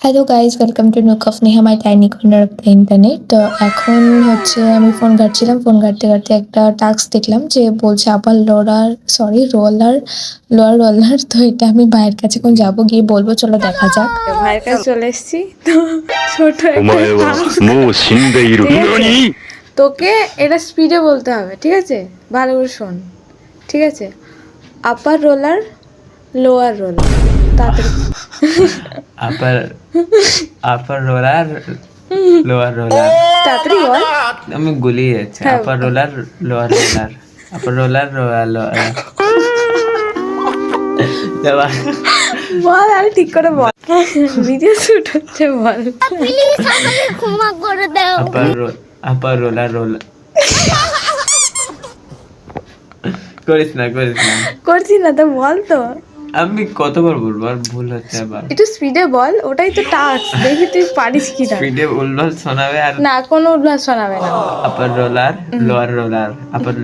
Hello guys, welcome to nook of Neha, my tiny corner of the internet. তো এখন হচ্ছে আমি ফোন ঘাঁটছিলাম, ফোন ঘাঁটতে ঘাঁটতে একটা টাস্ক দেখলাম যে বলছে আপার লোয়ার রোলার। তো এটা আমি ভাইয়ের কাছে এখন যাবো, গিয়ে বলবো, চলো দেখা যাক। ভাইয়ের কাছে চলে এসেছি। তো ছোট একটা お前は task, もう死んでいる。 ঠিক আছে? 何 তোকে এটা স্পিডে বলতে হবে, ঠিক আছে? ভালো করে শোন, ঠিক আছে? আপার রোলার, লোয়ার রোলার, তাড়াতাড়ি। Upper upper roller lower roller তাড়াতাড়ি বল। আমি গুলিয়ে যাচ্ছি। হ্যাঁ। Upper roller lower roller upper roller lower বল, আরে ঠিক করে বল। ভিডিও শুট হচ্ছে, বল। আপার রোলার করিস না করছি না তো, বল তো। আমি কতবার বলবো, আর ভুল হচ্ছে আবার। একটু স্পিডে বল, ওটাই তো টাস্ক, দেখি তুই পারিস কি না। স্পিডে উল্লাস শোনাবে আর না, কোনো উল্লাস শোনাবে না। আপার রোলার লোয়ার রোলার আপার